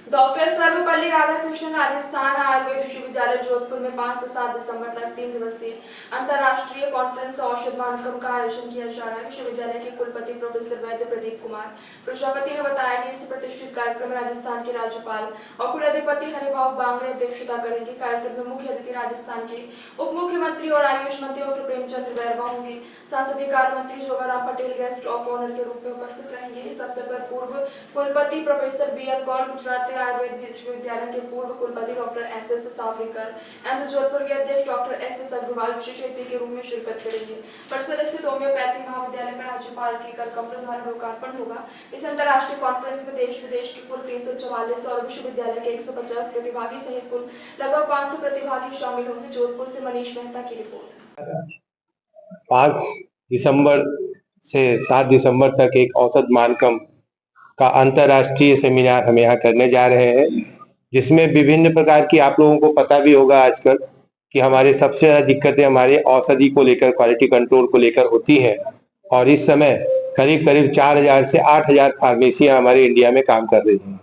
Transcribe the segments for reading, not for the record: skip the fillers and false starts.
Doctor Sarvepalli Radhakrishnan Rajasthan Ayurveda विश्वविद्यालय जोधपुर में 5 से 7 दिसंबर तक 3 दिवसीय अंतर्राष्ट्रीय कॉन्फ्रेंस औषध मानकम का आयोजन किया जा रहा है। विश्वविद्यालय के कुलपति प्रोफेसर वैद्य प्रदीप कुमार प्रजापति ने बताया कि इस प्रतिष्ठित कार्यक्रम में राजस्थान के राज्यपाल और कुलाधिपति हरिभाव बांगड़े अध्यक्षता करेंगे। कार्यक्रम में मुख्य अतिथि राजस्थान के उप मुख्यमंत्री और आयुष मंत्री डॉक्टर प्रेमचंद बैरवा होंगे। संसदीय कार्य मंत्री Jogaram Patel guest of honour के रूप में उपस्थित रहेंगे। इस अवसर पर पूर्व कुलपति प्रोफेसर बी.एल. कौल, गुजरात आयुर्वेद विश्वविद्यालय के पूर्व कुलपति डॉक्टर एस.एस. सावरीकर, एम्स जोधपुर के अध्यक्ष डॉक्टर एस.एस. अग्रवाल विशेष अतिथि के रूप में शिरकत करेंगे। परिसर स्थित होम्योपैथी महाविद्यालय का राज्यपाल के कर कमलों द्वारा लोकार्पण होगा। इस अंतर्राष्ट्रीय कॉन्फ्रेंस में देश विदेश के कुल 344 और विश्वविद्यालय के 150 प्रतिभागी सहित कुल लगभग 500 प्रतिभागी शामिल होंगे। जोधपुर से मनीष मेहता की रिपोर्ट। 5 दिसंबर से 7 दिसंबर तक एक औसत मानकम का अंतर्राष्ट्रीय सेमिनार हम यहाँ करने जा रहे हैं, जिसमें विभिन्न प्रकार की, आप लोगों को पता भी होगा आजकल कि हमारे सबसे ज्यादा दिक्कतें हमारे औषधि को लेकर, क्वालिटी कंट्रोल को लेकर होती हैं। और इस समय करीब करीब 4000 से 8000 फार्मेसियां हमारे इंडिया में काम कर रही हैं।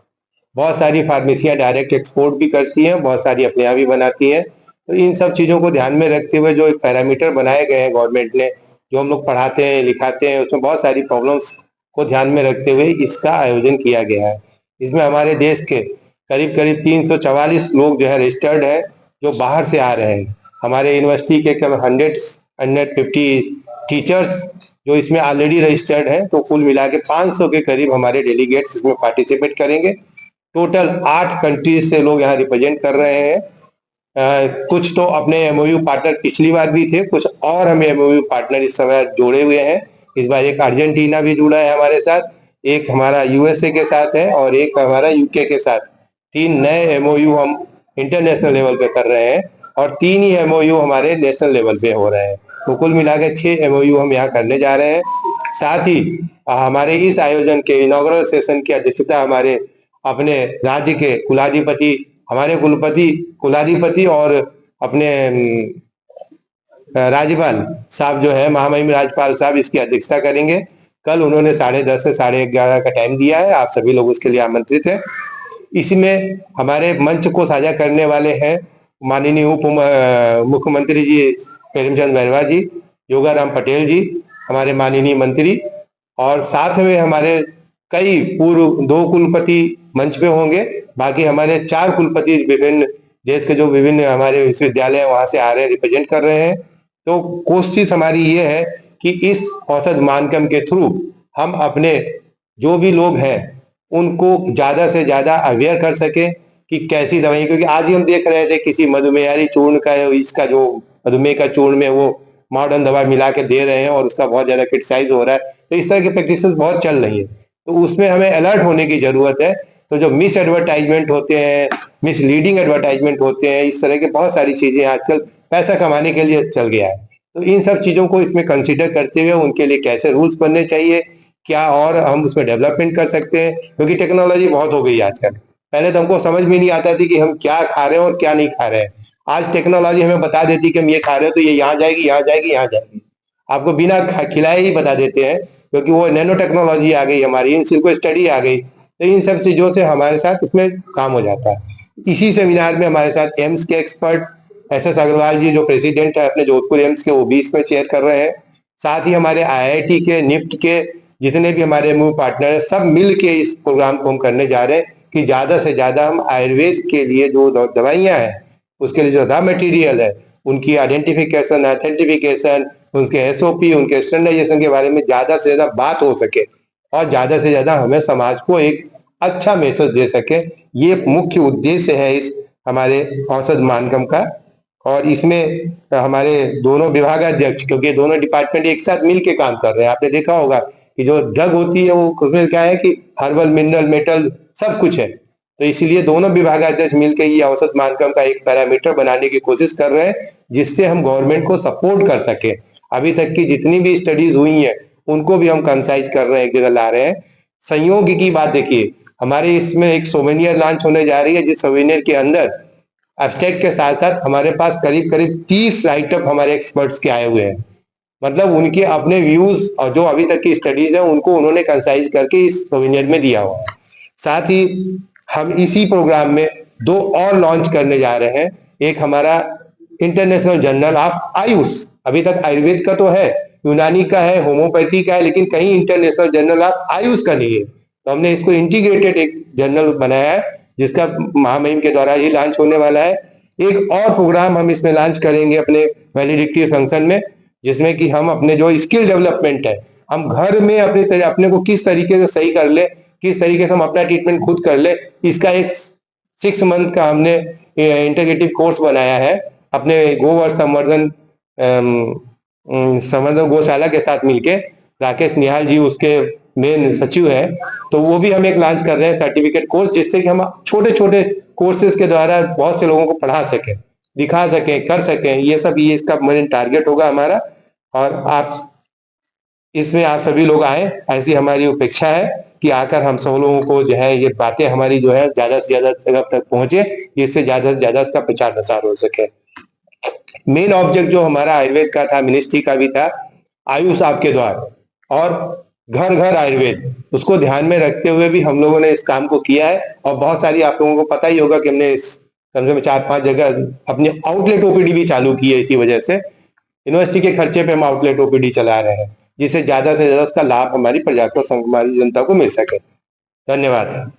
बहुत सारी फार्मेसियां डायरेक्ट एक्सपोर्ट भी करती हैं, बहुत सारी अपने यहाँ भी बनाती हैं। तो इन सब चीजों को ध्यान में रखते हुए जो एक पैरामीटर बनाए गए हैं गवर्नमेंट ने, जो हम लोग पढ़ाते हैं लिखाते हैं, उसमें बहुत सारी प्रॉब्लम्स को ध्यान में रखते हुए इसका आयोजन किया गया है। इसमें हमारे देश के करीब करीब 344 लोग जो है रजिस्टर्ड है, जो बाहर से आ रहे हैं। हमारे यूनिवर्सिटी के करीब 150 टीचर्स जो इसमें ऑलरेडी रजिस्टर्ड हैं, तो कुल मिला के 500 के करीब हमारे डेलीगेट्स इसमें पार्टिसिपेट करेंगे। टोटल 8 कंट्रीज से लोग यहाँ रिप्रेजेंट कर रहे हैं। कुछ तो अपने एमओयू पार्टनर पिछली बार भी थे, कुछ और हम एमओयू पार्टनर इस समय जोड़े हुए हैं। इस बार एक अर्जेंटीना भी जुड़ा है हमारे साथ, एक हमारा यूएसए के साथ है और एक हमारा यूके के साथ। 3 नए एमओयू हम इंटरनेशनल लेवल पे कर रहे हैं और 3 ही एमओयू हमारे नेशनल लेवल पे हो रहे हैं। तो कुल मिला के 6 एमओयू हम यहाँ करने जा रहे हैं। साथ ही हमारे इस आयोजन के इनॉग्रल सेशन की अध्यक्षता हमारे अपने राज्य के कुलाधिपति, हमारे कुलाधिपति और अपने राज्यपाल साहब जो है, महामहिम राज्यपाल साहब, इसकी अध्यक्षता करेंगे। कल उन्होंने 10:30 से 11:30 का टाइम दिया है, आप सभी लोग उसके लिए आमंत्रित हैं। इसमें हमारे मंच को साझा करने वाले हैं माननीय उप मुख्यमंत्री जी प्रेमचंद बैरवा जी, योगाराम पटेल जी, हमारे माननीय मंत्री, और साथ में हमारे कई पूर्व 2 कुलपति मंच पे होंगे। बाकी हमारे 4 कुलपति विभिन्न देश के जो विभिन्न हमारे विश्वविद्यालय वहां से आ रहे हैं, रिप्रेजेंट कर रहे हैं। तो कोशिश हमारी ये है कि इस औसत मानकम के थ्रू हम अपने जो भी लोग हैं उनको ज्यादा से ज्यादा अवेयर कर सके कि कैसी दवाई, क्योंकि आज ही हम देख रहे थे किसी मधुमेहारी चूर्ण का, इसका जो मधुमेह का चूर्ण में वो मॉडर्न दवा मिला के दे रहे हैं और उसका बहुत ज्यादा क्रिटिसाइज हो रहा है। तो इस तरह की प्रैक्टिस बहुत चल रही है, तो उसमें हमें अलर्ट होने की जरूरत है। तो जो मिस एडवर्टाइजमेंट होते हैं, मिसलीडिंग एडवर्टाइजमेंट होते हैं, इस तरह के बहुत सारी चीजें आजकल पैसा कमाने के लिए चल गया है। तो इन सब चीजों को इसमें कंसीडर करते हुए उनके लिए कैसे रूल्स बनने चाहिए, क्या और हम उसमें डेवलपमेंट कर सकते हैं, क्योंकि टेक्नोलॉजी बहुत हो गई है आजकल। पहले तो हमको समझ में नहीं आता थी कि हम क्या खा रहे हैं और क्या नहीं खा रहे हैं। आज टेक्नोलॉजी हमें बता देती कि हम ये खा रहे हैं तो ये यहाँ जाएगी, यहाँ जाएगी, यहाँ जाएगी, आपको बिना खिलाए ही बता देते हैं, क्योंकि वो नैनो टेक्नोलॉजी आ गई हमारी, इन सिल्को स्टडी आ गई। तो इन सब चीजों से हमारे साथ इसमें काम हो जाता है। इसी सेमिनार में हमारे साथ एम्स के एक्सपर्ट एस.एस. अग्रवाल जी, जो प्रेसिडेंट है अपने जोधपुर एम्स के, वो भी इसमें शेयर कर रहे हैं। साथ ही हमारे आईआईटी के, निफ्ट के जितने भी हमारे मूव पार्टनर है, सब मिल के इस प्रोग्राम को हम करने जा रहे हैं कि ज्यादा से ज्यादा हम आयुर्वेद के लिए जो दवाइयां हैं, उसके लिए जो रॉ मटेरियल है, उनकी आइडेंटिफिकेशन, ऑथेंटिफिकेशन, उनके एसओपी, उनके स्टैंडर्डाइजेशन के बारे में ज्यादा से ज्यादा बात हो सके और ज्यादा से ज्यादा हमें समाज को एक अच्छा मैसेज दे सके। ये मुख्य उद्देश्य है इस हमारे औसत मानकम का। और इसमें हमारे दोनों विभागाध्यक्ष, क्योंकि दोनों डिपार्टमेंट एक साथ मिल के काम कर रहे हैं, आपने देखा होगा कि जो ड्रग होती है वो उसमें क्या है कि हर्बल, मिनरल, मेटल सब कुछ है। तो इसलिए दोनों विभागाध्यक्ष मिलकर ये औसत मानकम का एक पैरामीटर बनाने की कोशिश कर रहे हैं, जिससे हम गवर्नमेंट को सपोर्ट कर सके। अभी तक की जितनी भी स्टडीज हुई हैं उनको भी हम कंसाइज कर रहे हैं, एक जगह ला रहे हैं। संयोग की बात देखिए, हमारे इसमें एक सोवेनियर लॉन्च होने जा रही है, जिस सोवेनियर के अंदर एब्स्ट्रैक्ट के साथ साथ हमारे पास करीब करीब 30 राइटअप हमारे एक्सपर्ट्स के आए हुए हैं। मतलब उनके अपने व्यूज और जो अभी तक की स्टडीज है उनको उन्होंने कंसाइज करके इस सोवेनियर में दिया हुआ। साथ ही हम इसी प्रोग्राम में 2 और लॉन्च करने जा रहे हैं। एक हमारा इंटरनेशनल जर्नल ऑफ आयुष, अभी तक आयुर्वेद का तो है, यूनानी का है, होम्योपैथी का है, लेकिन कहीं इंटरनेशनल जर्नल ऑफ आयुष का नहीं है। तो हमने इसको इंटीग्रेटेड एक जर्नल बनाया है, जिसका महामहिम के द्वारा ही लॉन्च होने वाला है। एक और प्रोग्राम हम इसमें लॉन्च करेंगे अपने वैलिडिक्टी फंक्शन में, जिसमें कि हम अपने जो स्किल डेवलपमेंट है, हम घर में अपने को किस तरीके से सही कर ले, किस तरीके से हम अपना ट्रीटमेंट खुद कर ले, इसका एक 6 मंथ का हमने इंटीग्रेटिव कोर्स बनाया है अपने संवर्धन गौशाला के साथ मिलके। राकेश निहाल जी उसके मेन सचिव है, तो वो भी हम एक लॉन्च कर रहे हैं सर्टिफिकेट कोर्स, जिससे कि हम छोटे छोटे कोर्सेज के द्वारा बहुत से लोगों को पढ़ा सकें, दिखा सकें, कर सकें। ये इसका मेन टारगेट होगा हमारा, और आप इसमें आप सभी लोग आए, ऐसी हमारी अपेक्षा है कि आकर हम सब लोगों को जो है ये बातें हमारी जो है ज्यादा से ज्यादा जगह तक पहुंचे, जिससे ज्यादा से ज्यादा इसका प्रचार प्रसार हो सके। मेन ऑब्जेक्ट जो हमारा आयुर्वेद का था, मिनिस्ट्री का भी था, आयुष आपके द्वार और घर घर आयुर्वेद, उसको ध्यान में रखते हुए भी हम लोगों ने इस काम को किया है। और बहुत सारी, आप लोगों को पता ही होगा कि हमने इस कम से कम 4-5 जगह अपनी आउटलेट ओपीडी भी चालू की है। इसी वजह से यूनिवर्सिटी के खर्चे पे हम आउटलेट ओपीडी चला रहे हैं, जिससे ज्यादा से ज्यादा उसका लाभ हमारी प्रजा को, हमारी जनता को मिल सके। धन्यवाद।